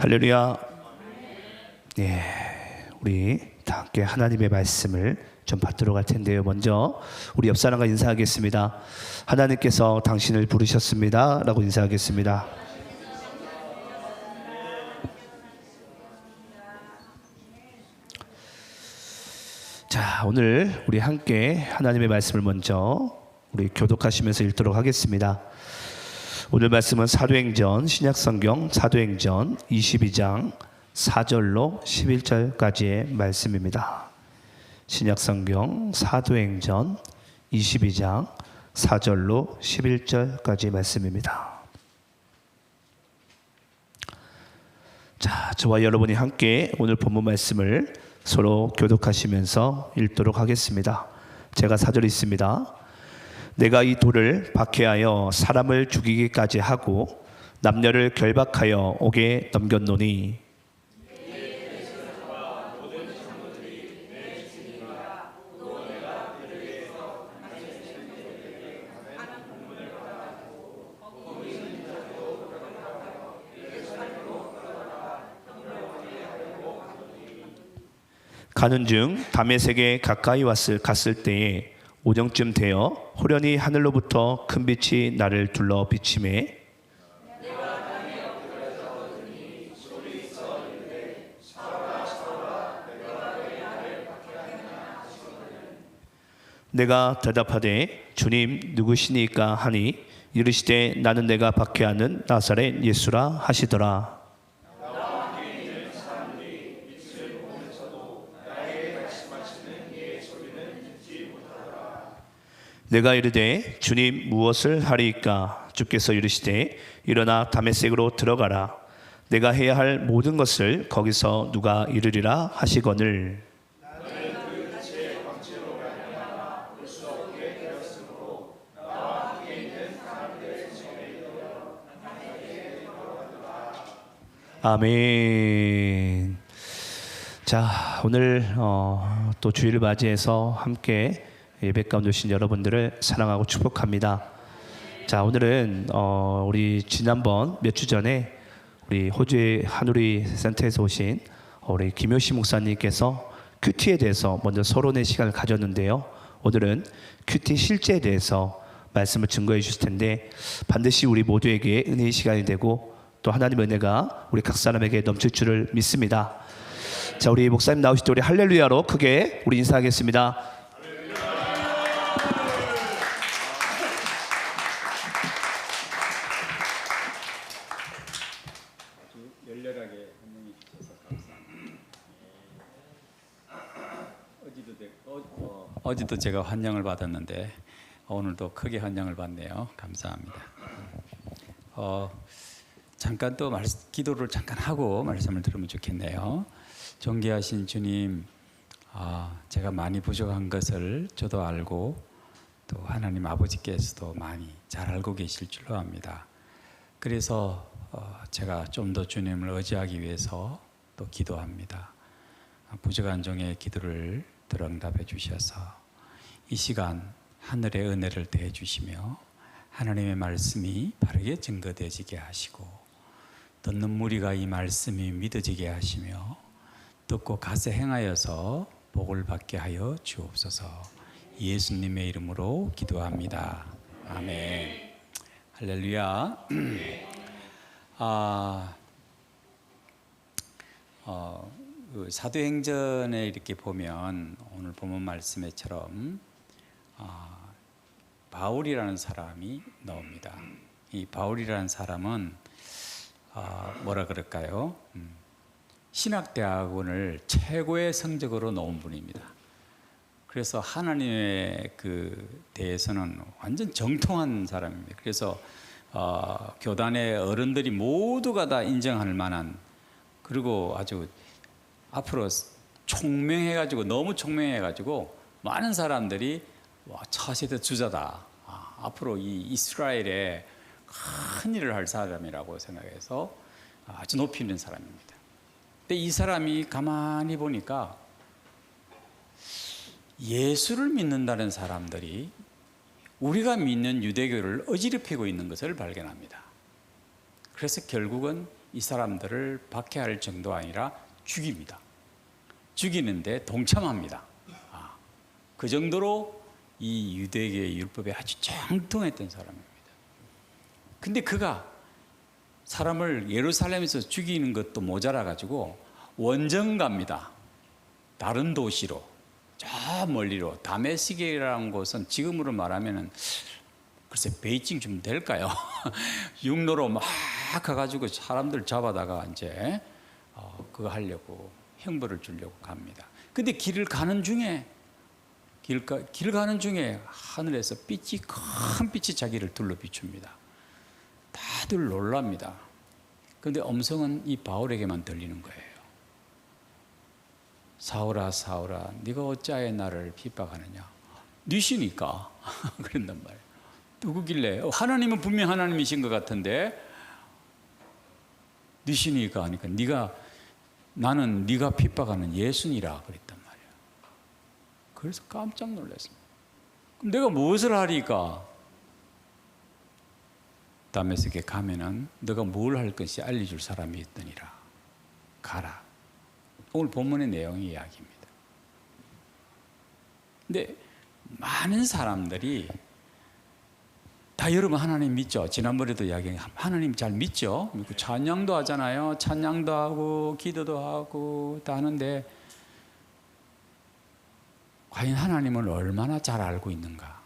할렐루야. 예, 우리 다 함께 하나님의 말씀을 좀 받도록 할 텐데요. 먼저 우리 옆 사람과 인사하겠습니다. 하나님께서 당신을 부르셨습니다 라고 인사하겠습니다. 자, 오늘 우리 함께 하나님의 말씀을 먼저 우리 교독하시면서 읽도록 하겠습니다. 오늘 말씀은 사도행전, 신약성경 사도행전 22장 4절로 11절까지의 말씀입니다. 신약성경 사도행전 22장 4절로 11절까지의 말씀입니다. 자, 저와 여러분이 함께 오늘 본문 말씀을 서로 교독하시면서 읽도록 하겠습니다. 제가 4절 읽습니다. 내가 이 돌을 박해하여 사람을 죽이기까지 하고 남녀를 결박하여 옥에 넘겼노니 가는 중 다메섹에 가까이 갔을 때에 오정쯤 되어 호련히 하늘로부터 큰 빛이 나를 둘러 비치매 내가 대답하되 주님 누구시니까 하니 이르시되 나는 내가 박해하는 나사렛 예수라 하시더라. 내가 이르되 주님 무엇을 하리이까? 주께서 이르시되 일어나 다메섹으로 들어가라. 내가 해야 할 모든 것을 거기서 누가 이르리라 하시거늘 아멘. 자, 오늘 또 주일을 맞이해서 함께 예배 가운데 오신 여러분들을 사랑하고 축복합니다. 자, 오늘은 우리 지난번 몇 주 전에 우리 호주의 한우리 센터에서 오신 우리 김효시 목사님께서 큐티에 대해서 먼저 서론의 시간을 가졌는데요. 오늘은 큐티 실제에 대해서 말씀을 증거해 주실 텐데 반드시 우리 모두에게 은혜의 시간이 되고 또 하나님의 은혜가 우리 각 사람에게 넘칠 줄을 믿습니다. 자, 우리 목사님 나오실 때 우리 할렐루야로 크게 우리 인사하겠습니다. 열렬하게 환영해 주셔서 감사합니다. 어제도 제가 환영을 받았는데 오늘도 크게 환영을 받네요. 감사합니다. 잠깐 또 기도를 잠깐 하고 말씀을 들으면 좋겠네요. 존귀하신 주님, 제가 많이 부족한 것을 저도 알고 또 하나님 아버지께서도 많이 잘 알고 계실 줄로 압니다. 그래서 제가 좀 더 주님을 의지하기 위해서 또 기도합니다. 부족한 종의 기도를 들응답해 주셔서 이 시간 하늘의 은혜를 더해 주시며 하나님의 말씀이 바르게 증거되어지게 하시고 듣는 무리가 이 말씀이 믿어지게 하시며 듣고 가서 행하여서 복을 받게 하여 주옵소서. 예수님의 이름으로 기도합니다. 아멘. 할렐루야. 사도행전에 이렇게 보면 오늘 본문 말씀에처럼 바울이라는 사람이 나옵니다. 이 바울이라는 사람은 뭐라 그럴까요? 신학대학원을 최고의 성적으로 나온 분입니다. 그래서 하나님의 대해서는 완전 정통한 사람입니다. 그래서 교단의 어른들이 모두가 다 인정할 만한, 그리고 아주 앞으로 총명해가지고 너무 총명해가지고 많은 사람들이 차세대 주자다. 앞으로 이 이스라엘에 큰 일을 할 사람이라고 생각해서 아주 높이 있는 사람입니다. 근데 이 사람이 가만히 보니까 예수를 믿는다는 사람들이 우리가 믿는 유대교를 어지럽히고 있는 것을 발견합니다. 그래서 결국은 이 사람들을 박해할 정도가 아니라 죽입니다. 죽이는데 동참합니다. 그 정도로 이 유대계의 율법에 아주 정통했던 사람입니다. 근데 그가 사람을 예루살렘에서 죽이는 것도 모자라 가지고 원정 갑니다. 다른 도시로, 저 멀리로. 다메섹이라는 곳은 지금으로 말하면은 글쎄 베이징 좀 될까요? 육로로 막 가가지고 사람들 잡아다가 이제 그거 하려고 형벌을 주려고 갑니다. 근데 길을 가는 중에 길 가는 중에 하늘에서 큰 빛이 자기를 둘러 비춥니다. 다들 놀랍니다. 그런데 음성은 이 바울에게만 들리는 거예요. 사울아 사울아 네가 어찌하여 나를 핍박하느냐. 니시니까 그런단 말이에요. 누구길래? 하나님은 분명 하나님이신 것 같은데 니시니까 하니까 나는 네가 핍박하는 예수니라 그랬단 말이에요. 그래서 깜짝 놀랐습니다. 그럼 내가 무엇을 하리까? 다메섹에 가면은 너가 뭘 할 것이 알려줄 사람이 있더니라. 가라. 오늘 본문의 내용의 이야기입니다. 근데 많은 사람들이 다 여러분 하나님 믿죠? 지난번에도 이야기한 하나님 잘 믿죠? 믿고 찬양도 하잖아요. 찬양도 하고 기도도 하고 다 하는데 과연 하나님을 얼마나 잘 알고 있는가?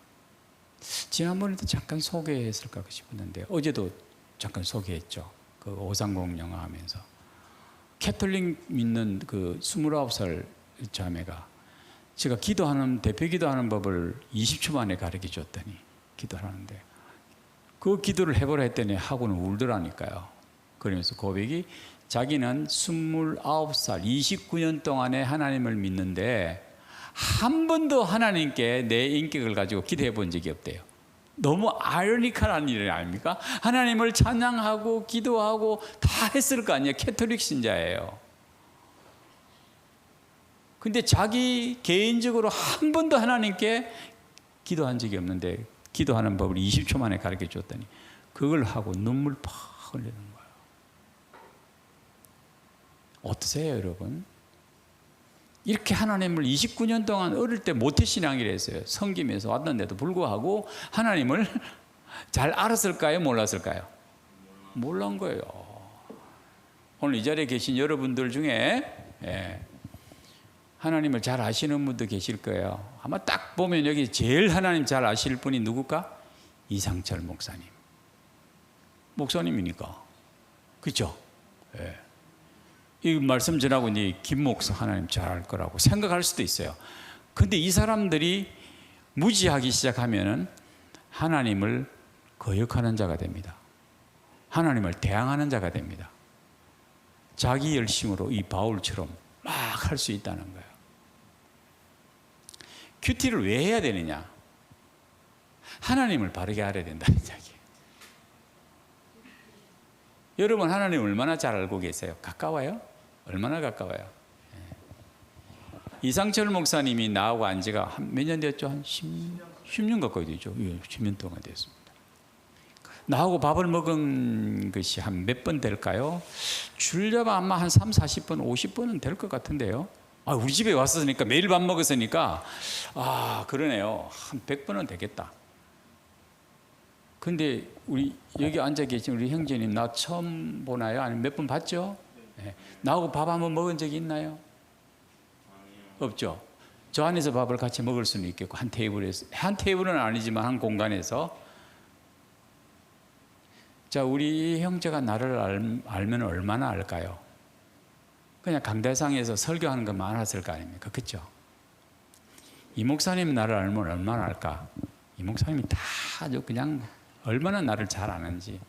지난번에도 잠깐 소개했을까 싶었는데 어제도 잠깐 소개했죠. 그 오상공 영화 하면서 캐톨릭 믿는 그 29살 자매가 제가 대표 기도하는 법을 20초 만에 가르쳐 줬더니 기도하는데 그 기도를 해보라 했더니 하고는 울더라니까요. 그러면서 고백이 자기는 29살 29년 동안에 하나님을 믿는데 한 번도 하나님께 내 인격을 가지고 기도해 본 적이 없대요. 너무 아이러니컬한 일 아닙니까? 하나님을 찬양하고 기도하고 다 했을 거 아니에요. 캐톨릭 신자예요. 근데 자기 개인적으로 한 번도 하나님께 기도한 적이 없는데 기도하는 법을 20초 만에 가르쳐 줬더니 그걸 하고 눈물 팍 흘리는 거예요. 어떠세요, 여러분? 이렇게 하나님을 29년 동안 어릴 때 모태신앙이라 했어요. 섬기면서 왔는데도 불구하고 하나님을 잘 알았을까요? 몰랐을까요? 몰란 거예요. 오늘 이 자리에 계신 여러분들 중에 하나님을 잘 아시는 분도 계실 거예요. 아마 딱 보면 여기 제일 하나님 잘 아실 분이 누굴까? 이상철 목사님. 목사님이니까. 그렇죠? 예. 이 말씀 전하고 이제 김 목사 하나님 잘 알 거라고 생각할 수도 있어요. 근데 이 사람들이 무지하기 시작하면은 하나님을 거역하는 자가 됩니다. 하나님을 대항하는 자가 됩니다. 자기 열심으로 이 바울처럼 막 할 수 있다는 거예요. 큐티를 왜 해야 되느냐? 하나님을 바르게 알아야 된다는 이야기예요. 여러분 하나님 얼마나 잘 알고 계세요? 가까워요? 얼마나 가까워요? 이상철 목사님이 나하고 안 지가 몇 년 됐죠? 한 10년 가까이 되죠. 10년 동안 됐습니다. 나하고 밥을 먹은 것이 한 몇 번 될까요? 줄려면 아마 한 3, 40번, 50번은 될 것 같은데요. 우리 집에 왔으니까 매일 밥 먹었으니까 그러네요. 한 100번은 되겠다. 근데 우리 여기 앉아 계신 우리 형제님 나 처음 보나요? 아니면 몇 번 봤죠? 네. 나하고 밥 한번 먹은 적이 있나요? 없죠. 저 안에서 밥을 같이 먹을 수는 있겠고 한 테이블은 아니지만 한 공간에서. 자, 우리 형제가 나를 알면 얼마나 알까요? 그냥 강대상에서 설교하는 것만 알았을 거 아닙니까? 그렇죠? 이 목사님이 나를 알면 얼마나 알까? 이 목사님이 다 아주 그냥 얼마나 나를 잘 아는지.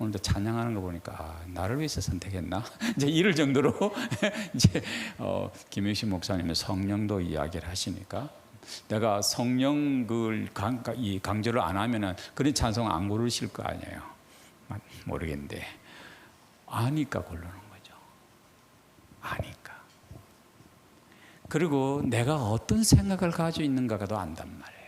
오늘도 찬양하는 거 보니까 나를 위해서 선택했나? 이제 이럴 정도로 이제 김영신 목사님은 성령도 이야기를 하시니까 내가 성령 강조를 안 하면은 그런 찬송 안 고르실 거 아니에요. 모르겠는데 아니까 고르는 거죠. 아니까. 그리고 내가 어떤 생각을 가지고 있는가도 안단 말이에요.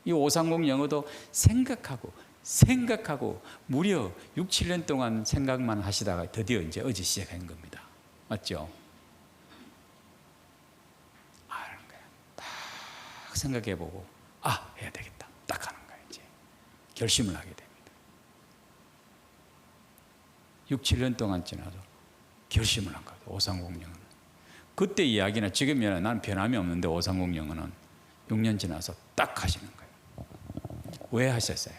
이 530 영어도 생각하고 생각하고 무려 6, 7년 동안 생각만 하시다가 드디어 이제 어제 시작한 겁니다. 맞죠? 하는 거야. 딱 생각해보고 해야 되겠다. 딱 하는 거야. 이제 결심을 하게 됩니다. 6, 7년 동안 지나서 결심을 한 거예요. 530 영어는. 그때 이야기나 지금이나 난 변함이 없는데 530 영어는 6년 지나서 딱 하시는 거예요. 왜 하셨어요?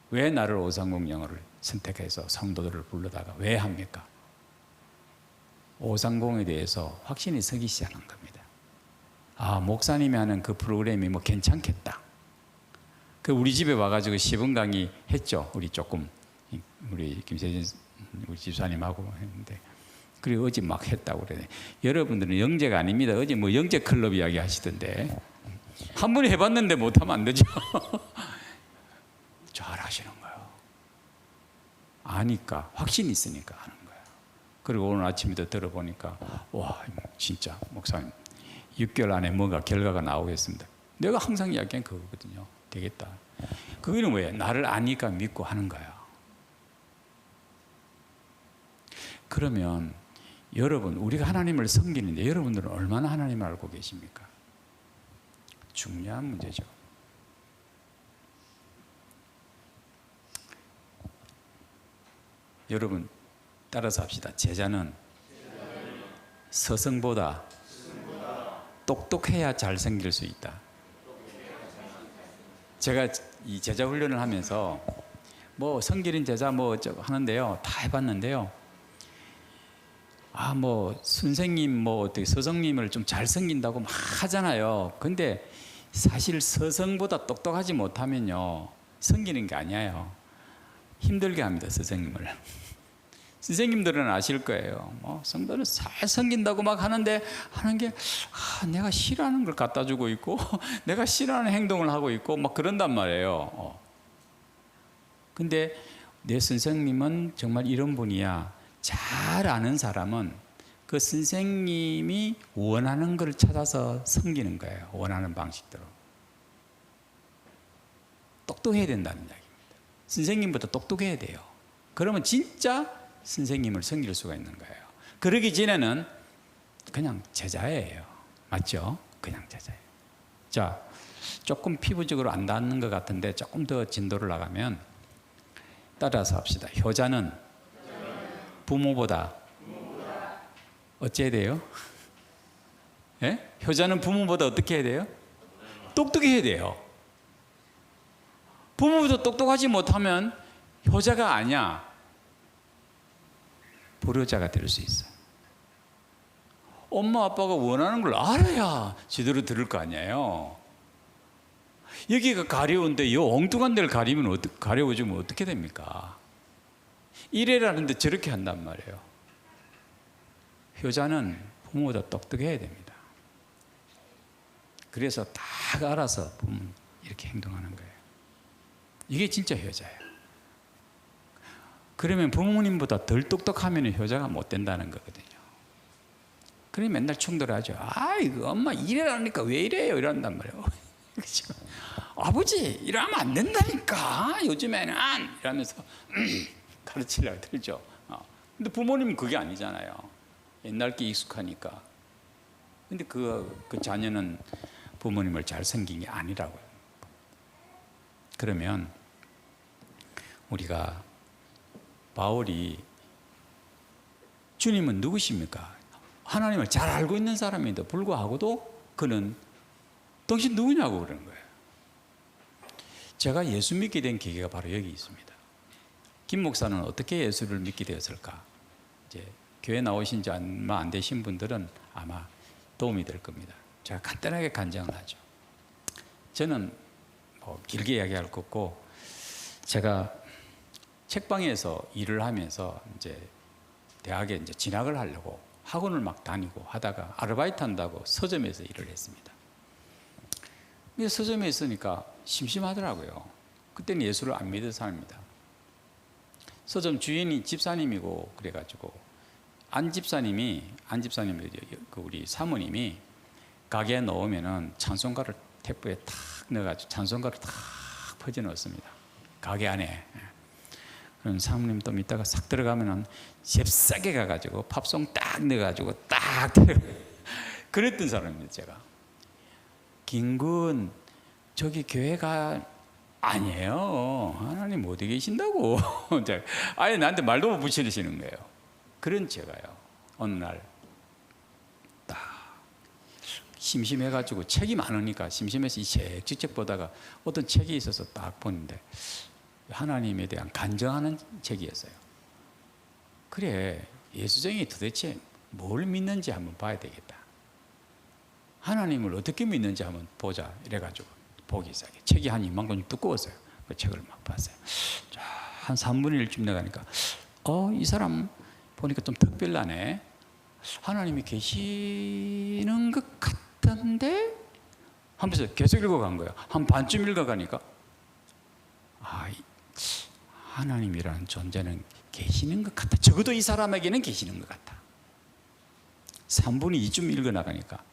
왜 나를 530 영어를 선택해서 성도들을 불러다가 왜 합니까? 530에 대해서 확신이 서기 시작한 겁니다. 목사님이 하는 그 프로그램이 뭐 괜찮겠다. 그 우리 집에 와가지고 시범 강의 했죠. 우리 조금 우리 김세진 우리 집사님하고 했는데 그리고 어제 막 했다고 그러네. 여러분들은 영재가 아닙니다. 어제 뭐 영재 클럽 이야기 하시던데 한 번 해봤는데 못하면 안 되죠. 잘 하시는 거예요. 아니까 확신이 있으니까 하는 거예요. 그리고 오늘 아침에도 들어보니까 와 진짜 목사님 6개월 안에 뭔가 결과가 나오겠습니다. 내가 항상 이야기한 그거거든요. 되겠다. 그거는 왜? 나를 아니까 믿고 하는 거야. 그러면 여러분 우리가 하나님을 섬기는데 여러분들은 얼마나 하나님을 알고 계십니까? 중요한 문제죠. 여러분 따라서 합시다. 제자는 서성보다 똑똑해야 잘생길 수 있다. 제가 이 제자 훈련을 하면서 뭐 성기린 제자 뭐 하는데요. 다 해봤는데요. 뭐 선생님 뭐 어떻게 서성님을 좀 잘생긴다고 막 하잖아요. 근데 사실 서성보다 똑똑하지 못하면요 성기는 게 아니에요. 힘들게 합니다. 선생님을. 선생님들은 아실 거예요. 성도는 잘 섬긴다고 막 하는데 하는 게 내가 싫어하는 걸 갖다 주고 있고 내가 싫어하는 행동을 하고 있고 막 그런단 말이에요. 근데 내 선생님은 정말 이런 분이야. 잘 아는 사람은 그 선생님이 원하는 걸 찾아서 섬기는 거예요. 원하는 방식대로. 똑똑해야 된다는 이야기입니다. 선생님보다 똑똑해야 돼요. 그러면 진짜 선생님을 섬길 수가 있는 거예요. 그러기 전에는 그냥 제자예요. 맞죠? 그냥 제자예요. 자, 조금 피부적으로 안 닿는 것 같은데 조금 더 진도를 나가면 따라서 합시다. 효자는 부모보다 어째야 돼요? 예? 효자는 부모보다 어떻게 해야 돼요? 똑똑해야 돼요. 부모보다 똑똑하지 못하면 효자가 아니야. 불효자가 될 수 있어요. 엄마 아빠가 원하는 걸 알아야 제대로 들을 거 아니에요. 여기가 가려운데 이 엉뚱한 데를 가려워주면 어떻게 됩니까? 이래라는데 저렇게 한단 말이에요. 효자는 부모보다 똑똑해야 됩니다. 그래서 딱 알아서 이렇게 행동하는 거예요. 이게 진짜 효자예요. 그러면 부모님보다 덜 똑똑하면 효자가 못 된다는 거거든요. 그러니 맨날 충돌하죠. 이거 엄마 이래라니까 왜 이래요? 이런단 말이에요. 그렇죠? 아버지 이러면 안 된다니까 요즘에는 이러면서 가르치려고 들죠. 근데 부모님은 그게 아니잖아요. 옛날 게 익숙하니까. 근데 그 자녀는 부모님을 잘 섬긴 게 아니라고요. 그러면 우리가 바울이 주님은 누구십니까? 하나님을 잘 알고 있는 사람인데 불구하고도 그는 당신 누구냐고 그러는 거예요. 제가 예수 믿게 된 계기가 바로 여기 있습니다. 김 목사는 어떻게 예수를 믿게 되었을까? 이제 교회 나오신 지 얼마 안 되신 분들은 아마 도움이 될 겁니다. 제가 간단하게 간증을 하죠. 저는 뭐 길게 이야기할 거 없고 제가 책방에서 일을 하면서 이제 대학에 이제 진학을 하려고 학원을 막 다니고 하다가 아르바이트 한다고 서점에서 일을 했습니다. 서점에 있으니까 심심하더라고요. 그때는 예수를 안 믿은 사람입니다. 서점 주인이 집사님이고 그래가지고 안 집사님이 그 우리 사모님이 가게에 넣으면은 찬송가를 탭부에 탁 넣어가지고 찬송가를 탁 퍼져 넣었습니다. 가게 안에. 그럼 사모님 좀 이따가 싹 들어가면은 잽싸게 가가지고 팝송 딱 넣어가지고 딱 들어가. 그랬던 사람입니다. 제가. 김군 저기 교회가 아니에요. 하나님 어디 계신다고. 아예 나한테 말도 못 붙이시는 거예요. 그런 제가요. 어느 날 딱 심심해가지고 책이 많으니까 심심해서 이 책 직접 보다가 어떤 책이 있어서 딱 보는데 하나님에 대한 간증하는 책이었어요. 그래, 예수쟁이 도대체 뭘 믿는지 한번 봐야 되겠다. 하나님을 어떻게 믿는지 한번 보자 이래가지고 보기 시작해. 책이 한 이만큼 두꺼웠어요. 그 책을 막 봤어요. 자, 한 3분의 1쯤 나가니까 이 사람 보니까 좀 특별하네. 하나님이 계시는 것 같던데? 하면서 계속 읽어간 거예요. 한 반쯤 읽어가니까 하나님이라는 존재는 계시는 것 같다. 적어도 이 사람에게는 계시는 것 같다. 3분의 2쯤 읽어나가니까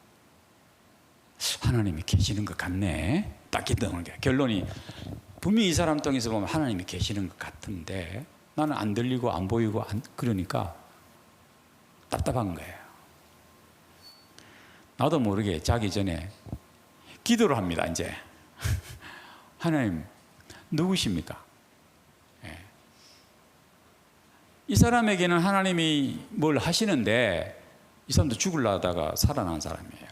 하나님이 계시는 것 같네. 딱 있던 게 결론이 분명히 이 사람 통해서 보면 하나님이 계시는 것 같은데 나는 안 들리고 안 보이고 그러니까 답답한 거예요. 나도 모르게 자기 전에 기도를 합니다. 이제 하나님 누구십니까? 이 사람에게는 하나님이 뭘 하시는데 이 사람도 죽으려다가 살아난 사람이에요.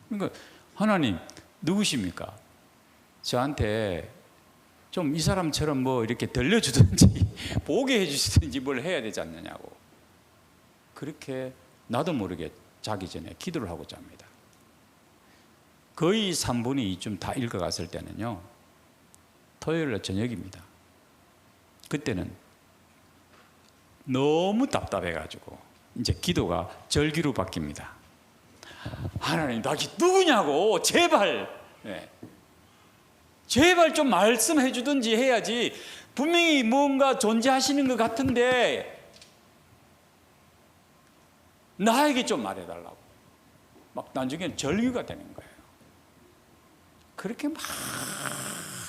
그러니까 하나님 누구십니까? 저한테 좀 이 사람처럼 뭐 이렇게 들려주든지 보게 해주시든지 뭘 해야 되지 않느냐고. 그렇게 나도 모르게 자기 전에 기도를 하고자 합니다. 거의 3분의 2쯤 다 읽어갔을 때는요, 토요일 저녁입니다. 그때는 너무 답답해가지고 이제 기도가 절기로 바뀝니다. 하나님 나 누구냐고 제발 제발 좀 말씀해 주든지 해야지. 분명히 뭔가 존재하시는 것 같은데 나에게 좀 말해달라고. 막 나중에는 절규가 되는 거예요. 그렇게 막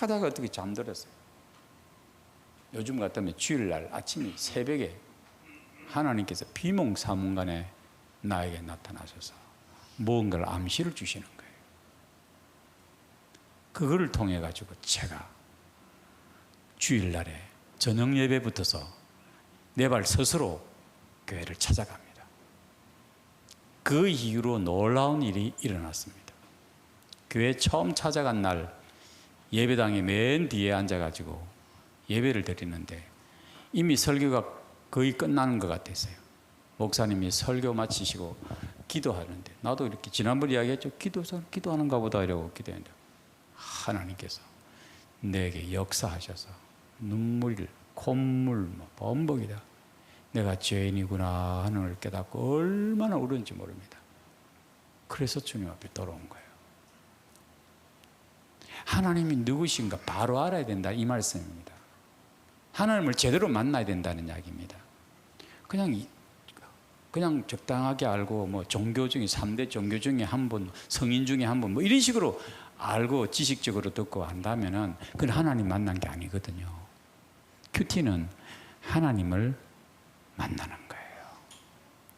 하다가 어떻게 잠들었어요. 요즘 같으면 주일날 아침에 새벽에 하나님께서 비몽사몽간에 나에게 나타나셔서 무언가를 암시를 주시는 거예요. 그거를 통해 가지고 제가 주일날에 저녁 예배부터서 내 발 스스로 교회를 찾아갑니다. 그 이후로 놀라운 일이 일어났습니다. 교회 처음 찾아간 날 예배당에 맨 뒤에 앉아가지고 예배를 드리는데 이미 설교가 거의 끝나는 것 같았어요. 목사님이 설교 마치시고 기도하는데 나도 이렇게 지난번 이야기했죠. 기도하는가 보다 이러고 기도했는데 하나님께서 내게 역사하셔서 눈물, 콧물, 범벅이다. 내가 죄인이구나 하는 걸 깨닫고 얼마나 울었는지 모릅니다. 그래서 주님 앞에 돌아온 거예요. 하나님이 누구신가 바로 알아야 된다 이 말씀입니다. 하나님을 제대로 만나야 된다는 이야기입니다. 그냥 적당하게 알고 뭐 종교 중에 3대 종교 중에 한 분, 성인 중에 한 분 뭐 이런 식으로 알고 지식적으로 듣고 한다면은 그건 하나님 만난 게 아니거든요. 큐티는 하나님을 만나는 거예요.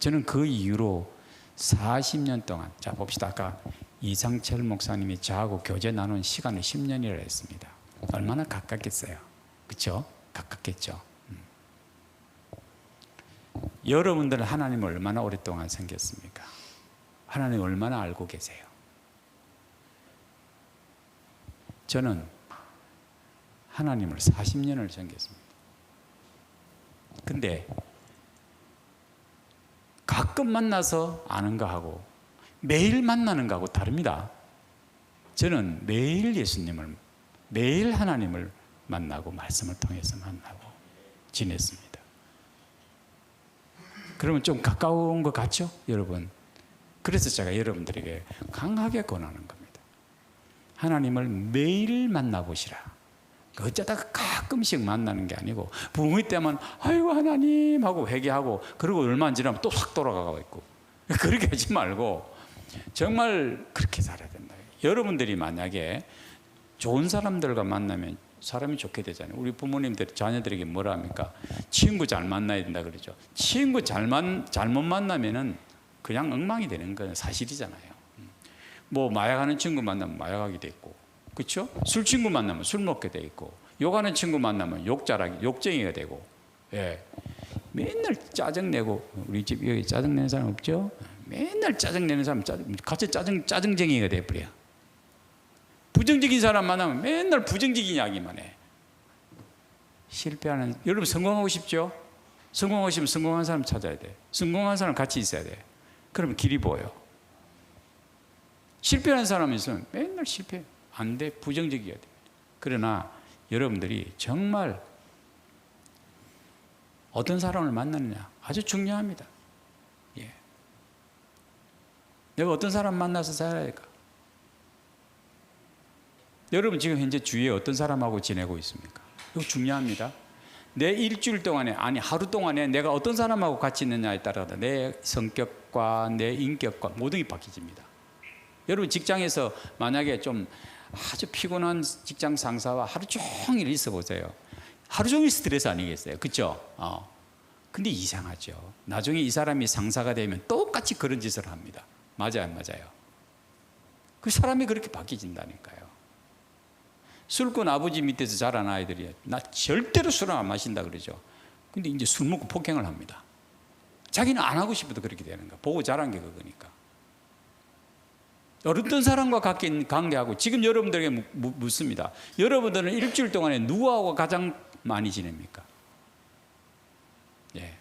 저는 그 이후로 40년 동안, 자 봅시다. 아까 이상철 목사님이 저하고 교제 나눈 시간을 10년이라 했습니다. 얼마나 가깝겠어요. 그렇죠? 가깝겠죠. 여러분들은 하나님을 얼마나 오랫동안 섬겼습니까? 하나님 얼마나 알고 계세요? 저는 하나님을 40년을 섬겼습니다. 근데 가끔 만나서 아는 거하고 매일 만나는 거하고 다릅니다. 저는 매일 예수님을, 매일 하나님을 만나고 말씀을 통해서 만나고 지냈습니다. 그러면 좀 가까운 것 같죠? 여러분. 그래서 제가 여러분들에게 강하게 권하는 겁니다. 하나님을 매일 만나보시라. 어쩌다가 가끔씩 만나는 게 아니고 부흥회 때만 아이고 하나님 하고 회개하고 그리고 얼마 안 지나면 또 확 돌아가고 있고 그렇게 하지 말고 정말 그렇게 살아야 된다. 여러분들이 만약에 좋은 사람들과 만나면 사람이 좋게 되잖아요. 우리 부모님들 자녀들에게 뭐라 합니까? 친구 잘 만나야 된다 그러죠. 친구 잘못 만나면은 그냥 엉망이 되는 건 사실이잖아요. 뭐 마약하는 친구 만나면 마약하게 돼 있고, 그렇죠? 술 친구 만나면 술 먹게 돼 있고, 욕하는 친구 만나면 욕쟁이가 되고, 예. 맨날 짜증내고, 우리 집 여기 짜증내는 사람 없죠? 맨날 짜증내는 사람 같이 짜증쟁이가 돼버려. 부정적인 사람 만나면 맨날 부정적인 이야기만 해. 실패하는, 여러분 성공하고 싶죠? 성공하고 싶으면 성공한 사람 찾아야 돼. 성공한 사람 같이 있어야 돼. 그러면 길이 보여. 실패하는 사람이 있으면 맨날 실패. 안 돼. 부정적이어야 돼. 그러나 여러분들이 정말 어떤 사람을 만나느냐 아주 중요합니다. 예. 내가 어떤 사람 만나서 살아야 할까? 여러분 지금 현재 주위에 어떤 사람하고 지내고 있습니까? 이거 중요합니다. 내 일주일 동안에, 아니 하루 동안에 내가 어떤 사람하고 같이 있느냐에 따라 내 성격과 내 인격과 모든 게 바뀌집니다. 여러분 직장에서 만약에 좀 아주 피곤한 직장 상사와 하루 종일 있어 보세요. 하루 종일 스트레스 아니겠어요? 그렇죠? 근데 이상하죠. 나중에 이 사람이 상사가 되면 똑같이 그런 짓을 합니다. 맞아요, 안 맞아요? 그 사람이 그렇게 바뀌진다니까요. 술꾼 아버지 밑에서 자란 아이들이 나 절대로 술을 안 마신다 그러죠. 근데 이제 술 먹고 폭행을 합니다. 자기는 안 하고 싶어도 그렇게 되는 거야. 보고 자란 게 그거니까. 어떤 사람과 관계하고 지금 여러분들에게 묻습니다. 여러분들은 일주일 동안에 누구하고 가장 많이 지냅니까? 예.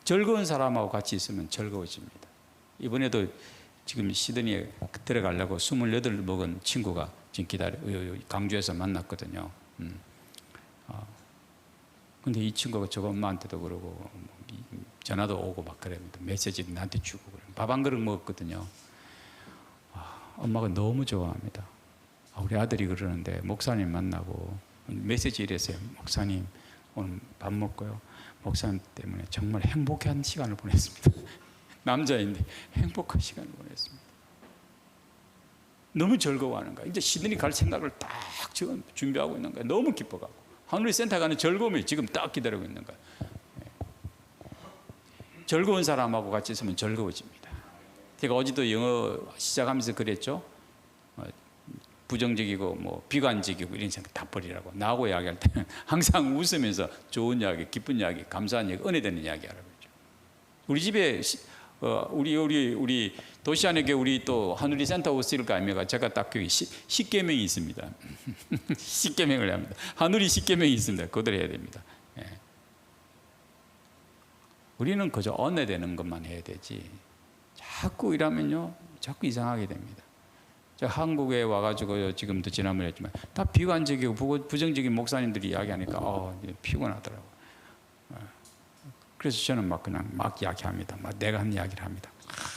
즐거운 사람하고 같이 있으면 즐거워집니다. 이번에도 지금 시드니에 들어가려고 28 먹은 친구가 지금 강주에서 만났거든요. 근데 이 친구가 저거 엄마한테도 그러고 전화도 오고 막 그럽니다. 메시지도 나한테 주고 그래요. 밥 한 그릇 먹었거든요. 엄마가 너무 좋아합니다. 우리 아들이 그러는데 목사님 만나고 메시지 이랬어요. 목사님 오늘 밥 먹고요. 목사님 때문에 정말 행복한 시간을 보냈습니다. 남자인데 행복한 시간을 보냈습니다. 너무 즐거워하는 거야. 이제 시드니 갈 생각을 딱 지금 준비하고 있는 거야. 너무 기뻐가고 하늘의 센터 가는 즐거움이 지금 딱 기다리고 있는 거야. 즐거운 사람하고 같이 있으면 즐거워집니다. 제가 어제도 영어 시작하면서 그랬죠. 부정적이고 뭐 비관적이고 이런 생각 다 버리라고. 나하고 이야기할 때는 항상 웃으면서 좋은 이야기, 기쁜 이야기, 감사한 이야기, 은혜되는 이야기 하라고 그러죠. 우리 집에 우리 도시 안에 우리 또 하늘이 센터 오스를 가면 제가 딱 거기 10계명이 있습니다. 10계명을 합니다. 하늘이 10계명이 있습니다. 그대로 해야 됩니다. 예. 우리는 그저 언해되는 것만 해야 되지. 자꾸 이러면요, 자꾸 이상하게 됩니다. 제가 한국에 와가지고 지금도 지난번에 했지만 다 비관적이고 부정적인 목사님들이 이야기하니까 피곤하더라고요. 그래서 저는 막 그냥 막 이야기합니다. 막 내가 한 이야기를 합니다.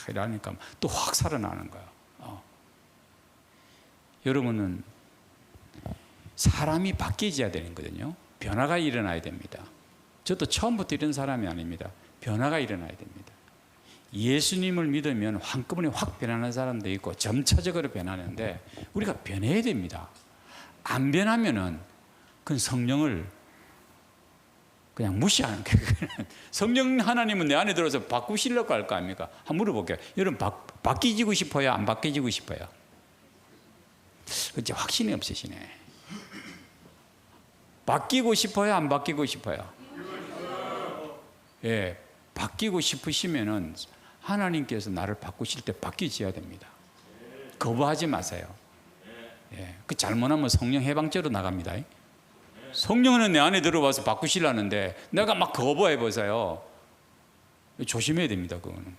이러니까 또 확 살아나는 거예요. 여러분은 사람이 바뀌어야 되는 거거든요. 변화가 일어나야 됩니다. 저도 처음부터 이런 사람이 아닙니다. 변화가 일어나야 됩니다. 예수님을 믿으면 한꺼번에 확 변하는 사람도 있고 점차적으로 변하는데 우리가 변해야 됩니다. 안 변하면은 그건 성령을 그냥 무시하는 거예요. 성령 하나님은 내 안에 들어서 바꾸시려고 할 거 아닙니까? 한번 물어볼게요. 여러분 바뀌지고 싶어요? 안 바뀌지고 싶어요? 그치, 확신이 없으시네. 바뀌고 싶어요? 안 바뀌고 싶어요? 예, 바뀌고 싶으시면은 하나님께서 나를 바꾸실 때 바뀌어야 됩니다. 거부하지 마세요. 예, 그 잘못하면 성령 해방죄로 나갑니다. 성령은 내 안에 들어와서 바꾸시려는데 내가 막 거부해 보세요. 조심해야 됩니다. 그거는.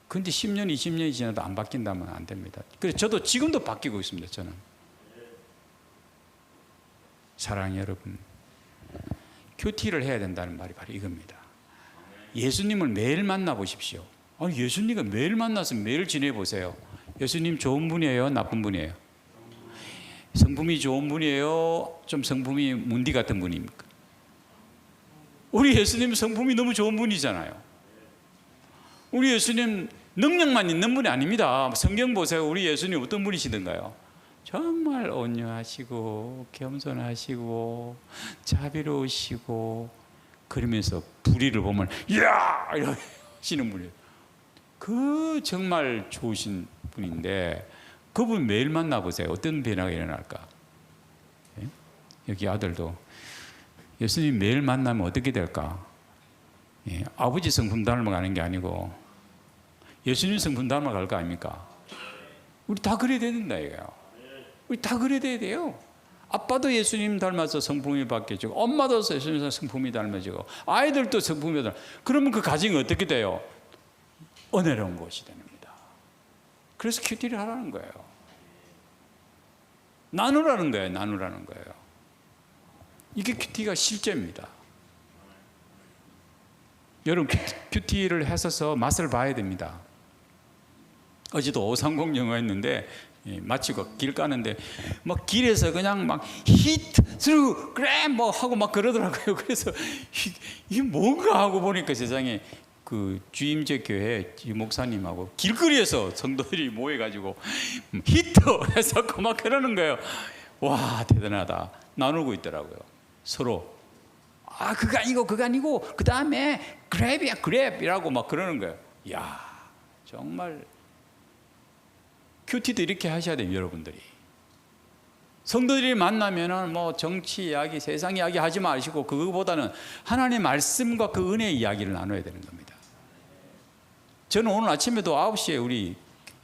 근데 10년, 20년이 지나도 안 바뀐다면 안 됩니다. 그래서 저도 지금도 바뀌고 있습니다. 저는. 사랑하는 여러분, 큐티를 해야 된다는 말이 바로 이겁니다. 예수님을 매일 만나보십시오. 예수님과 매일 만나서 매일 지내보세요. 예수님 좋은 분이에요? 나쁜 분이에요? 성품이 좋은 분이에요? 좀 성품이 문디 같은 분입니까? 우리 예수님 성품이 너무 좋은 분이잖아요. 우리 예수님 능력만 있는 분이 아닙니다. 성경 보세요. 우리 예수님 어떤 분이시던가요? 정말 온유하시고 겸손하시고 자비로우시고 그러면서 불의를 보면 야 이러시는 분이에요. 그 정말 좋으신 분인데 그분 매일 만나보세요. 어떤 변화가 일어날까? 예? 여기 아들도 예수님 매일 만나면 어떻게 될까? 예, 아버지 성품 닮아가는 게 아니고 예수님 성품 닮아갈 거 아닙니까? 우리 다 그래야 된다 이거예요. 우리 다 그래야 돼요. 아빠도 예수님 닮아서 성품이 바뀌어지고 엄마도 예수님 성품이 닮아지고 아이들도 성품이 닮아. 그러면 그 가정이 어떻게 돼요? 은혜로운 것이 됩니다. 그래서 큐티를 하라는 거예요. 나누라는 거예요. 나누라는 거예요. 이게 큐티가 실제입니다. 여러분 큐티를 해서 맛을 봐야 됩니다. 어제도 530 영화 했는데 마치고 길 가는데 막 길에서 그냥 막 히트 스루 그래 뭐 하고 막 그러더라고요. 그래서 이게 뭔가 하고 보니까 세상에 그 주임제 교회 목사님하고 길거리에서 성도들이 모여가지고 히트 해서 막 그러는 거예요. 와 대단하다. 나누고 있더라고요. 서로 그거 아니고 그 다음에 그랩이야 그랩이라고 막 그러는 거예요. 야 정말 큐티도 이렇게 하셔야 돼요, 여러분들이. 성도들이 만나면은 뭐 정치 이야기, 세상 이야기 하지 마시고 그거보다는 하나님의 말씀과 그 은혜의 이야기를 나눠야 되는 겁니다. 저는 오늘 아침에도 9시에 우리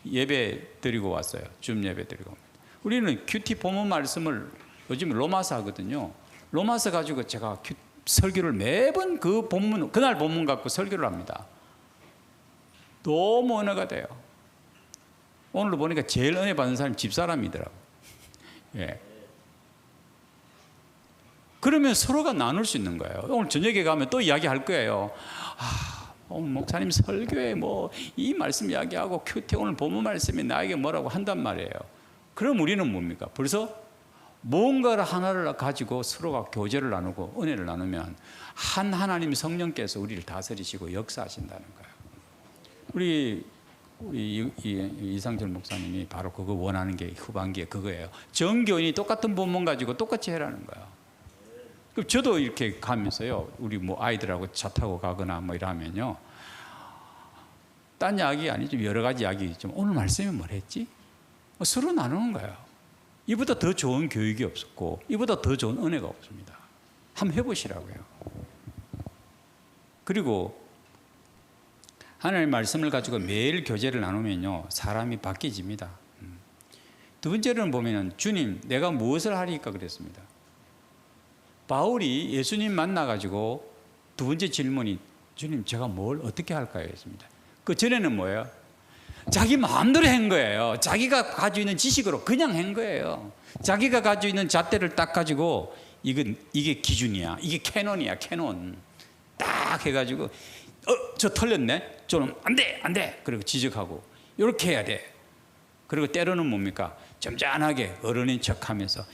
예배 드리고 왔어요. 줌 예배 드리고. 우리는 큐티 본문 말씀을 요즘 로마서 하거든요. 로마서 가지고 제가 설교를 매번 그 본문, 그날 본문 갖고 설교를 합니다. 너무 은혜가 돼요. 오늘도 보니까 제일 은혜 받는 사람이 집사람이더라고요. 예. 그러면 서로가 나눌 수 있는 거예요. 오늘 저녁에 가면 또 이야기할 거예요. 오늘 목사님 설교에 뭐 이 말씀 이야기하고 큐티 오늘 본문 말씀이 나에게 뭐라고 한단 말이에요. 그럼 우리는 뭡니까? 벌써 뭔가를 하나를 가지고 서로가 교제를 나누고 은혜를 나누면 한 하나님 성령께서 우리를 다스리시고 역사하신다는 거예요. 우리 이상철 목사님이 바로 그거 원하는 게 후반기에 그거예요. 전교인이 똑같은 본문 가지고 똑같이 해라는 거예요. 그럼 저도 이렇게 가면서요, 우리 뭐 아이들하고 차 타고 가거나 뭐 이러면요, 딴 이야기 아니죠. 여러 가지 이야기 있죠. 오늘 말씀이 뭐랬지? 서로 나누는 거예요. 이보다 더 좋은 교육이 없었고, 이보다 더 좋은 은혜가 없습니다. 한번 해보시라고요. 그리고 하나님의 말씀을 가지고 매일 교제를 나누면요, 사람이 바뀌집니다. 두 번째로는 보면은 주님, 내가 무엇을 하리까 그랬습니다. 바울이 예수님 만나가지고 두 번째 질문이 주님, 제가 뭘 어떻게 할까요? 했습니다. 그 전에는 뭐예요? 자기 마음대로 한 거예요. 자기가 가지고 있는 지식으로 그냥 한 거예요. 자기가 가지고 있는 잣대를 딱 가지고 이게 기준이야. 이게 캐논이야, 캐논. 딱 해가지고 저 틀렸네? 저는 안 돼. 그리고 지적하고 이렇게 해야 돼. 그리고 때로는 뭡니까? 점잖하게 어른인 척하면서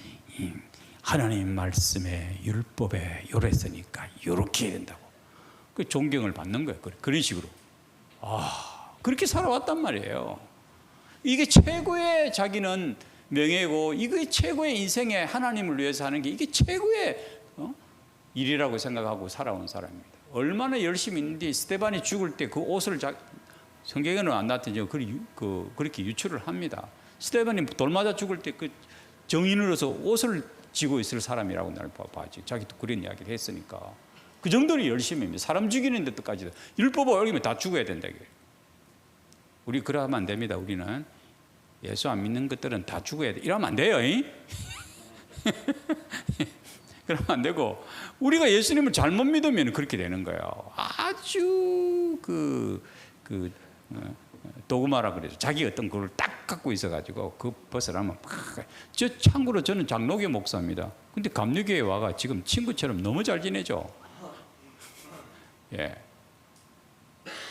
하나님 말씀에 율법에 요랬으니까 이렇게 해야 된다고. 그 존경을 받는 거예요. 그런 식으로. 그렇게 살아왔단 말이에요. 이게 최고의 자기는 명예고 이게 최고의 인생에 하나님을 위해서 하는 게 이게 최고의 일이라고 생각하고 살아온 사람입니다. 얼마나 열심히 있는데 스데반이 죽을 때 그 옷을 성경에는 안 나타나죠. 그렇게 유출을 합니다. 스데반이 돌 맞아 죽을 때 그 정인으로서 옷을 지고 있을 사람이라고 나를 봐야지. 자기도 그런 이야기를 했으니까. 그 정도로 열심히 합니다. 사람 죽이는 데까지도 율법을 어기면 다 죽어야 된다. 우리 그러면 안 됩니다. 우리는 예수 안 믿는 것들은 다 죽어야 돼. 이러면 안 돼요. 그러면 안 되고 우리가 예수님을 잘못 믿으면 그렇게 되는 거예요. 아주 도구마라 그래서 자기 어떤 그걸 딱 갖고 있어가지고 그 벗어나면 참고로 저는 장로교 목사입니다. 근데 감리교에 와가 지금 친구처럼 너무 잘 지내죠. 예.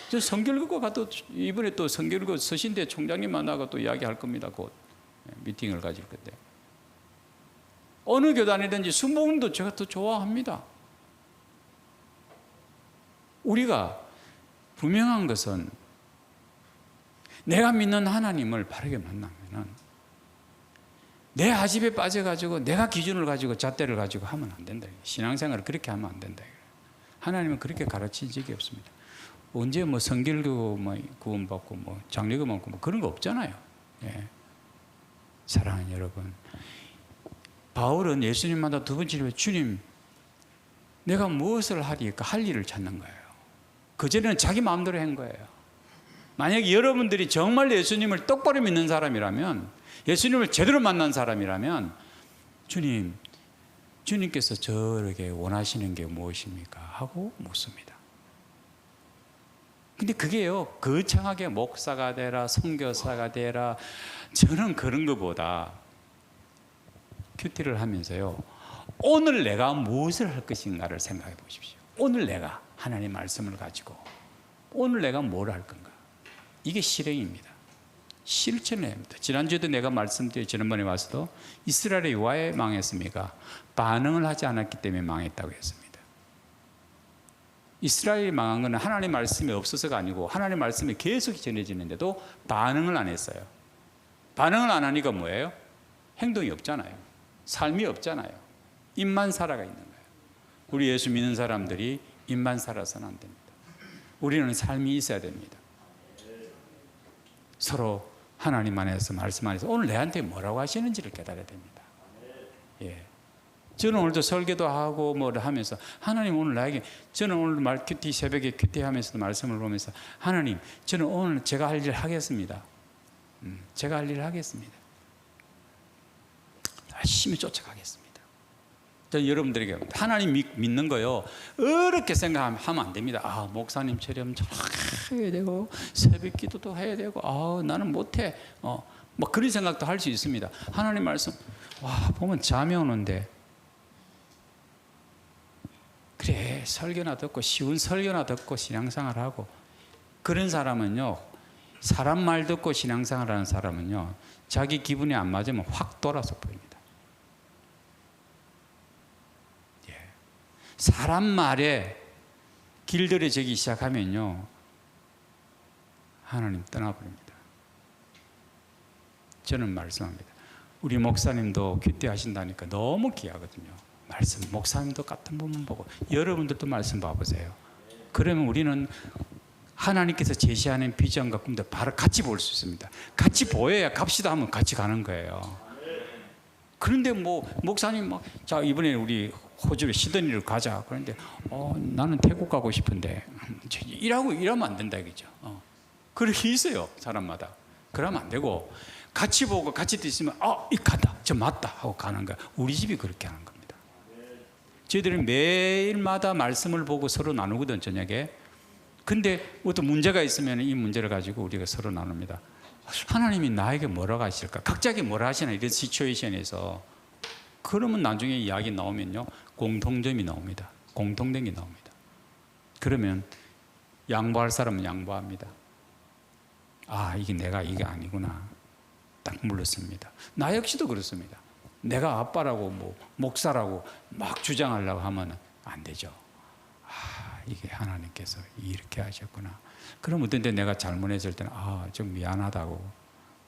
저 성결교가 가도 이번에 또 성결교 서신대 총장님 만나고 또 이야기할 겁니다. 곧 미팅을 가질 건데. 어느 교단이든지 순복음도 제가 더 좋아합니다. 우리가 분명한 것은 내가 믿는 하나님을 바르게 만나면은 내 아집에 빠져가지고 내가 기준을 가지고 잣대를 가지고 하면 안 된다. 신앙생활을 그렇게 하면 안 된다. 하나님은 그렇게 가르친 적이 없습니다. 언제 뭐 성결교 뭐 구원받고 뭐 장례금 받고 뭐 그런 거 없잖아요. 예. 사랑하는 여러분, 바울은 예수님마다 두 번 질문에 주님, 내가 무엇을 하리까 할 일을 찾는 거예요. 그전에는 자기 마음대로 한 거예요. 만약에 여러분들이 정말 예수님을 똑바로 믿는 사람이라면, 예수님을 제대로 만난 사람이라면, 주님께서 저에게 원하시는 게 무엇입니까? 하고 묻습니다. 근데 그게요, 거창하게 목사가 되라, 선교사가 되라, 저는 그런 것보다 큐티를 하면서요, 오늘 내가 무엇을 할 것인가를 생각해 보십시오. 오늘 내가 하나님의 말씀을 가지고 오늘 내가 뭘 할 건가? 이게 실행입니다. 실천해야 합니다. 지난주에도 내가 말씀드린, 지난번에 와서도 이스라엘이 왜 망했습니까? 반응을 하지 않았기 때문에 망했다고 했습니다. 이스라엘이 망한 것은 하나님의 말씀이 없어서가 아니고 하나님의 말씀이 계속 전해지는데도 반응을 안 했어요. 반응을 안 하니까 뭐예요? 행동이 없잖아요. 삶이 없잖아요. 입만 살아가 있는 거예요. 우리 예수 믿는 사람들이 입만 살아서는 안 됩니다. 우리는 삶이 있어야 됩니다. 서로 하나님 안에서 말씀 안에서 오늘 내한테 뭐라고 하시는지를 깨달아야 됩니다. 예. 저는 오늘도 설교도 하고 뭐를 하면서 하나님 오늘 나에게, 저는 오늘 큐티 새벽에 큐티 하면서도 말씀을 보면서 하나님, 저는 오늘 제가 할 일 하겠습니다. 제가 할 일을 하겠습니다. 열심히 쫓아가겠습니다. 저는 여러분들에게 하나님 믿는 거요, 어렵게 생각하면 안 됩니다. 아, 목사님처럼 저렇게 해야 되고 새벽 기도도 해야 되고, 아, 나는 못해. 뭐 그런 생각도 할 수 있습니다. 하나님 말씀, 와, 보면 잠이 오는데, 그래, 설교나 듣고 쉬운 설교나 듣고 신앙생활 하고, 그런 사람은요, 사람 말 듣고 신앙생활 하는 사람은요, 자기 기분이 안 맞으면 확 돌아서 보입니다. 예. 사람 말에 길들여지기 시작하면요, 하나님 떠나버립니다. 저는 말씀합니다. 우리 목사님도 큐티 하신다니까 너무 귀하거든요. 말씀, 목사님도 같은 부분 보고 여러분들도 말씀 봐보세요. 그러면 우리는 하나님께서 제시하는 비전과 꿈들 바로 같이 볼 수 있습니다. 같이 보여야 갑시다 하면 같이 가는 거예요. 그런데 뭐 목사님 막, 자, 이번에 우리 호주에 시드니를 가자. 그런데 나는 태국 가고 싶은데 이러면 안 된다 이거죠. 그렇게 있어요, 사람마다. 그러면 안 되고 같이 보고 같이 있으면 이 가다, 저 맞다 하고 가는 거야. 우리 집이 그렇게 하는 겁니다. 저희들은 매일마다 말씀을 보고 서로 나누거든, 저녁에. 근데 어떤 문제가 있으면 이 문제를 가지고 우리가 서로 나눕니다. 하나님이 나에게 뭐라고 하실까? 각자에게 뭐라 하시나, 이런 시츄에이션에서. 그러면 나중에 이야기 나오면요, 공통점이 나옵니다. 공통된 게 나옵니다. 그러면 양보할 사람은 양보합니다. 아, 이게 내가 이게 아니구나, 딱 물렀습니다. 나 역시도 그렇습니다. 내가 아빠라고 뭐 목사라고 막 주장하려고 하면 안 되죠. 아, 이게 하나님께서 이렇게 하셨구나. 그럼 어떤 때 내가 잘못했을 때는 좀 미안하다고,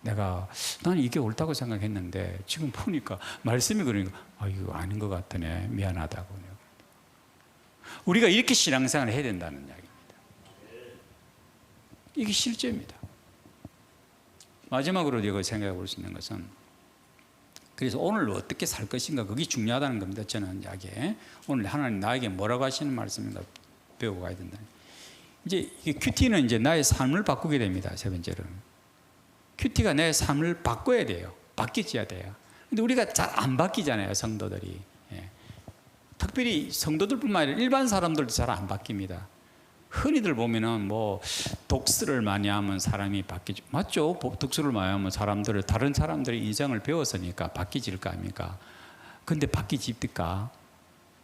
나는 이게 옳다고 생각했는데 지금 보니까 말씀이 그러니까 이거 아닌 것 같으네, 미안하다고. 우리가 이렇게 신앙생활을 해야 된다는 이야기입니다. 이게 실제입니다. 마지막으로 제가 생각해 볼 수 있는 것은, 그래서 오늘 어떻게 살 것인가, 그게 중요하다는 겁니다. 저는 이야기에 오늘 하나님 나에게 뭐라고 하시는 말씀인가 배우고 가야 된다. 이제 이 큐티는 이제 나의 삶을 바꾸게 됩니다. 세 번째로는 큐티가 내 삶을 바꿔야 돼요. 바뀌어야 돼요. 근데 우리가 잘 안 바뀌잖아요, 성도들이. 예. 특별히 성도들뿐만 아니라 일반 사람들도 잘 안 바뀝니다. 흔히들 보면은 뭐 독서를 많이 하면 사람이 바뀌죠. 맞죠? 독서를 많이 하면 다른 사람들의 인생을 배웠으니까 바뀌질 거 아닙니까? 근데 바뀌집니까?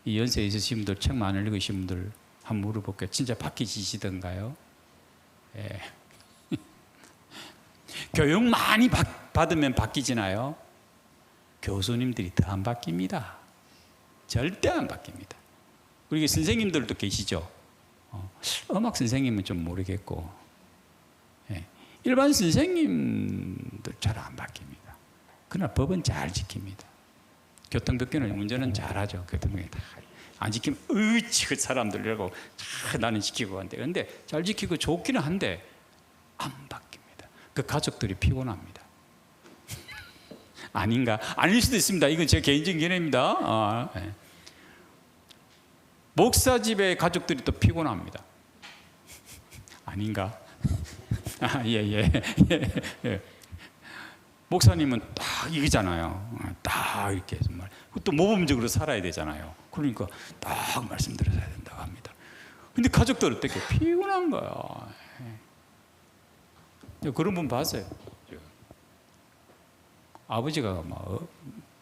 이 연세에 있으신 분들, 책 많이 읽으신 분들 한번 물어볼게요. 진짜 바뀌시던가요? 예. 교육 많이 받으면 바뀌지나요? 교수님들이 더 안 바뀝니다. 절대 안 바뀝니다. 우리 선생님들도 계시죠? 음악 선생님은 좀 모르겠고, 일반 선생님들 잘 안 바뀝니다. 그러나 법은 잘 지킵니다. 교통법규는 운전은 잘하죠. 교통법규 다안 지키면 으치 그 사람들이라고 나는 지키고 한데, 근데 잘 지키고 좋기는 한데 안 바뀝니다. 그 가족들이 피곤합니다. 아닌가? 아닐 수도 있습니다. 이건 제 개인적인 견해입니다. 네. 목사 집의 가족들이 또 피곤합니다. 아닌가? 예. 목사님은 딱 이거잖아요. 딱 이렇게 정말 또 모범적으로 살아야 되잖아요. 그러니까 딱 말씀 드려야 된다고 합니다. 근데 가족들은 어떻게 피곤한 거야. 그런 분 봤어요. 아버지가 막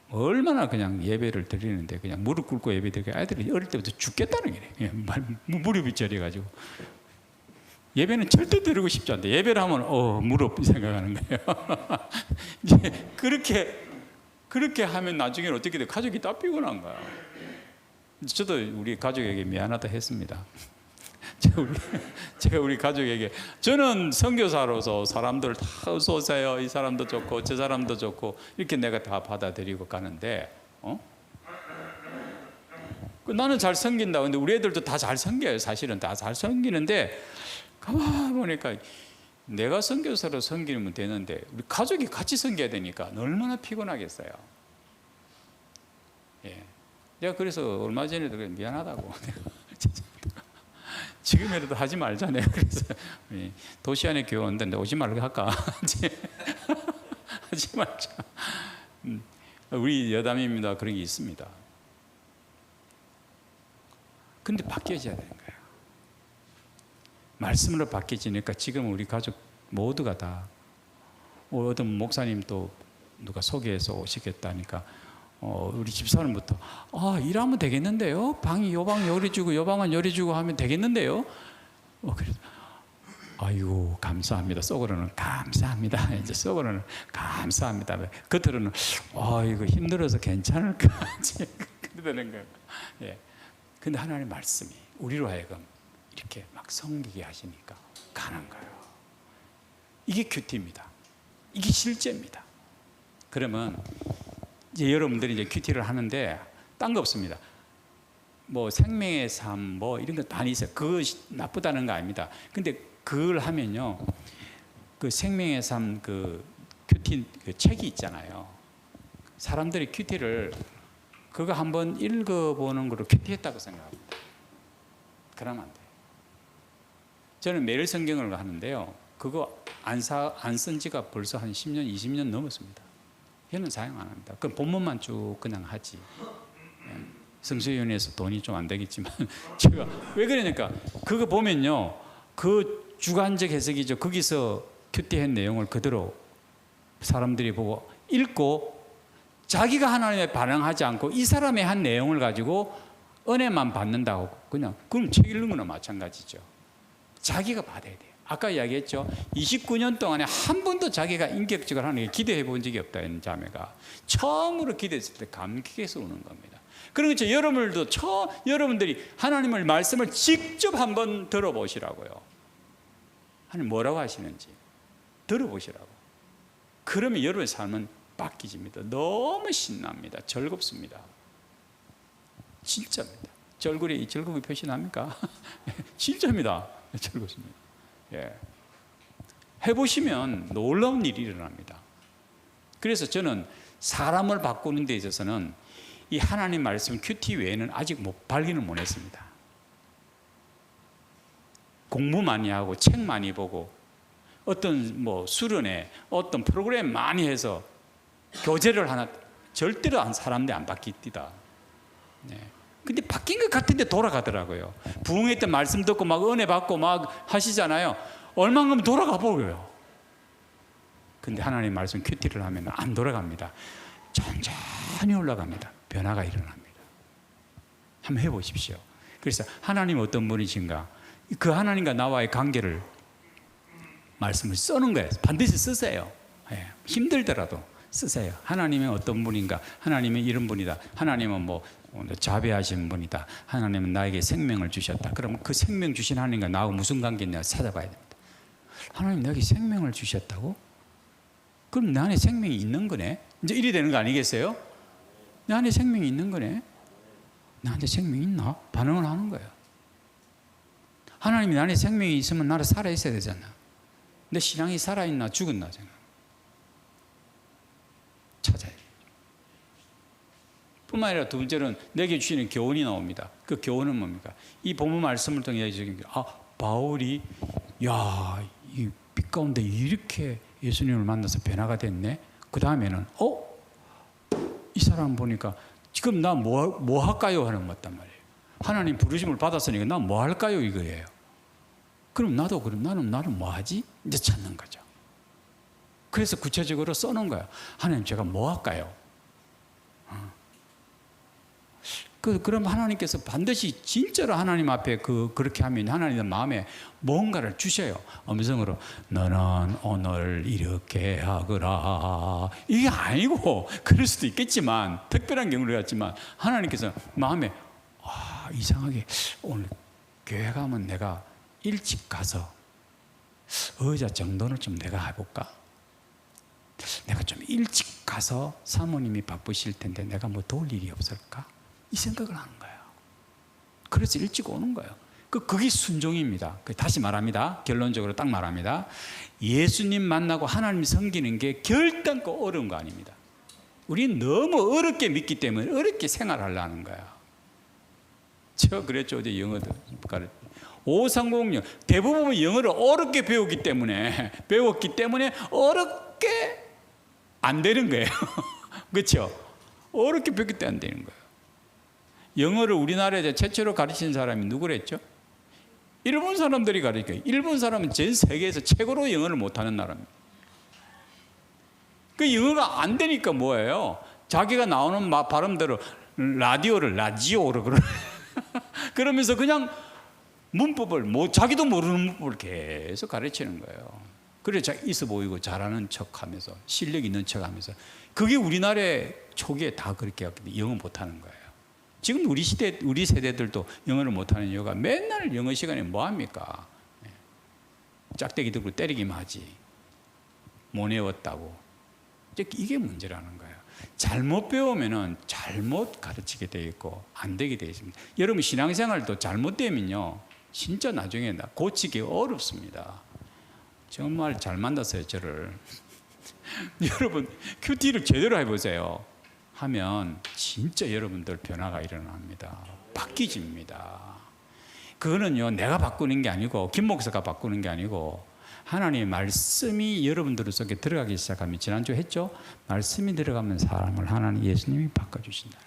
얼마나 그냥 예배를 드리는데 그냥 무릎 꿇고 예배 드리고 아이들이 어릴 때부터 죽겠다는 게 무릎이 저려가지고 예배는 절대 드리고 싶지 않대. 예배를 하면 무릎 생각하는 거예요. 이제 그렇게 하면 나중에는 어떻게 돼? 가족이 다 피곤한 거야. 저도 우리 가족에게 미안하다 했습니다. 제가 우리 가족에게, 저는 선교사로서 사람들 다 어서 오세요, 이 사람도 좋고 저 사람도 좋고 이렇게 내가 다 받아들이고 가는데 나는 잘 섬긴다. 근데 우리 애들도 다 잘 섬겨요. 사실은 다 잘 섬기는데 가만 보니까 내가 선교사로 섬기면 되는데 우리 가족이 같이 섬겨야 되니까 얼마나 피곤하겠어요. 예. 내가 그래서 얼마 전에도 미안하다고 지금이라도 하지 말자. 내가 그래서 도시 안에 교회 온다는데 오지 말고 할까? 하지 말자. 우리 여담입니다. 그런 게 있습니다. 근데 바뀌어져야 되는 거예요. 말씀으로 바뀌어지니까 지금 우리 가족 모두가 다 어떤 목사님 또 누가 소개해서 오시겠다니까 우리 집사람부터 일하면 되겠는데요. 방이 요 방 요리 주고 요 방은 요리 주고 하면 되겠는데요. 그래서 아이고 감사합니다. 속으로는 감사합니다. 이제 속으로는 감사합니다. 겉으로는 이거 힘들어서 괜찮을까? 그러는 거예요. 예. 근데 하나님의 말씀이 우리로 하여금 이렇게 막 섬기게 하시니까 가는 거예요. 이게 큐티입니다. 이게 실제입니다. 그러면 이제 여러분들이 이제 큐티를 하는데 딴 거 없습니다. 뭐 생명의 삶 뭐 이런 거 많이 있어요. 그거 나쁘다는 거 아닙니다. 근데 그걸 하면요, 그 생명의 삶 그 큐티 그 책이 있잖아요. 사람들이 큐티를 그거 한번 읽어보는 거로 큐티했다고 생각합니다. 그러면 안 돼요. 저는 매일 성경을 하는데요. 그거 안 쓴 지가 벌써 한 10년, 20년 넘었습니다. 얘는 사용 안 합니다. 그럼 본문만 쭉 그냥 하지. 성수위원회에서 돈이 좀 안 되겠지만 제가 왜 그러니까 그거 보면요, 그 주관적 해석이죠. 거기서 큐티한 내용을 그대로 사람들이 보고 읽고 자기가 하나님에 반응하지 않고 이 사람의 한 내용을 가지고 은혜만 받는다고 그냥 그럼 책 읽는 거나 마찬가지죠. 자기가 받아야 돼요. 아까 이야기했죠. 29년 동안에 한 번도 자기가 인격적으로 하나님께 기도해 본 적이 없다는 자매가 처음으로 기도했을 때 감격해서 우는 겁니다. 그러니까 여러분들이 하나님의 말씀을 직접 한번 들어보시라고요. 하나님 뭐라고 하시는지 들어보시라고. 그러면 여러분의 삶은 바뀌집니다. 너무 신납니다. 즐겁습니다. 진짜입니다. 얼굴에 즐거움이 표시납니까? 진짜입니다. 즐겁습니다. 예. 해보시면 놀라운 일이 일어납니다. 그래서 저는 사람을 바꾸는 데 있어서는 이 하나님 말씀 큐티 외에는 아직 발견을 못했습니다. 공부 많이 하고 책 많이 보고 어떤 수련회 어떤 프로그램 많이 해서 교제를 하나 절대로 사람들이 안 바뀝니다. 네. 근데 바뀐 것 같은데 돌아가더라고요. 부흥했던 말씀 듣고 막 은혜 받고 막 하시잖아요. 얼마큼 돌아가 보여요. 근데 하나님 말씀 큐티를 하면 안 돌아갑니다. 천천히 올라갑니다. 변화가 일어납니다. 한번 해보십시오. 그래서 하나님 어떤 분이신가, 그 하나님과 나와의 관계를 말씀을 쓰는 거예요. 반드시 쓰세요. 예, 힘들더라도 쓰세요. 하나님은 어떤 분인가, 하나님은 이런 분이다, 하나님은 자비하신 분이다, 하나님은 나에게 생명을 주셨다. 그러면 그 생명 주신 하나님과 나하고 무슨 관계냐 찾아봐야 됩니다. 하나님 나에게 생명을 주셨다고? 그럼 내 안에 생명이 있는 거네. 이제 이리 되는 거 아니겠어요? 내 안에 생명이 있는 거네. 나한테 생명이 있나? 반응을 하는 거예요. 하나님이 내 안에 생명이 있으면 나를 살아있어야 되잖아. 내 신앙이 살아있나 죽었나 찾아야 돼. 뿐만 아니라 두 번째는 내게 주시는 교훈이 나옵니다. 그 교훈은 뭡니까? 이 본문 말씀을 통해 바울이 이 빛 가운데 이렇게 예수님을 만나서 변화가 됐네. 그 다음에는 이 사람 보니까 지금 나 뭐 할까요? 하는 것 같단 말이에요. 하나님 부르심을 받았으니까 나 뭐 할까요? 이거예요. 그럼 나는 뭐 하지? 이제 찾는 거죠. 그래서 구체적으로 써놓은 거예요. 하나님 제가 뭐 할까요? 그럼 하나님께서 반드시 진짜로 하나님 앞에 그렇게 하면 하나님 마음에 뭔가를 주셔요. 음성으로 너는 오늘 이렇게 하거라. 이게 아니고 그럴 수도 있겠지만 특별한 경우를 갖지만 하나님께서 마음에 이상하게 오늘 교회 가면 내가 일찍 가서 의자 정돈을 좀 내가 해볼까? 내가 좀 일찍 가서 사모님이 바쁘실 텐데 내가 뭐 도울 일이 없을까? 이 생각을 하는 거예요. 그래서 일찍 오는 거예요. 그게 순종입니다. 다시 말합니다. 결론적으로 딱 말합니다. 예수님 만나고 하나님 섬기는 게 결단코 어려운 거 아닙니다. 우리는 너무 어렵게 믿기 때문에 어렵게 생활하려는 거야. 제가 그랬죠. 어제 영어도 가르쳐. 5306 대부분 영어를 어렵게 배웠기 때문에 어렵게 안 되는 거예요. 그렇죠? 어렵게 배웠기 때문에 안 되는 거예요. 영어를 우리나라에 최초로 가르친 사람이 누구랬죠? 일본 사람들이 가르쳐요. 일본 사람은 전 세계에서 최고로 영어를 못하는 나라입니다. 그 영어가 안 되니까 뭐예요? 자기가 나오는 발음대로 라디오를 라지오로 그러면서 그냥 문법을 자기도 모르는 문법을 계속 가르치는 거예요. 그래서 있어 보이고 잘하는 척하면서 실력 있는 척하면서 그게 우리나라의 초기에 다 그렇게 영어 못하는 거예요. 지금 우리 세대들도 영어를 못하는 이유가 맨날 영어 시간에 뭐 합니까? 짝대기 들고 때리기만 하지. 못 외웠다고. 이게 문제라는 거예요. 잘못 배우면은 잘못 가르치게 돼 있고 안 되게 돼 있습니다. 여러분 신앙생활도 잘못되면요 진짜 나중에 고치기 어렵습니다. 정말 잘 만났어요 저를. 여러분 큐티를 제대로 해보세요. 하면 진짜 여러분들 변화가 일어납니다. 바뀌집니다. 그거는요 내가 바꾸는 게 아니고 김 목사가 바꾸는 게 아니고 하나님의 말씀이 여러분들 속에 들어가기 시작하면 지난주 했죠? 말씀이 들어가면 사람을 하나님 예수님이 바꿔주신다.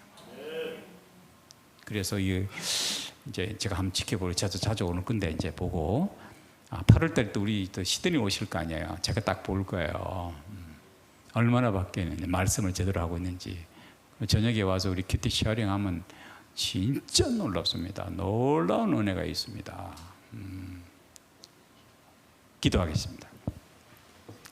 그래서 이제 제가 한번 지켜보고 자주 오는 건데 이제 보고 8월 달에 또 우리 또 시드니 오실 거 아니에요. 제가 딱 볼 거예요. 얼마나 바뀌었는지 말씀을 제대로 하고 있는지. 저녁에 와서 우리 큐티 쉐어링하면 진짜 놀랍습니다. 놀라운 은혜가 있습니다. 기도하겠습니다.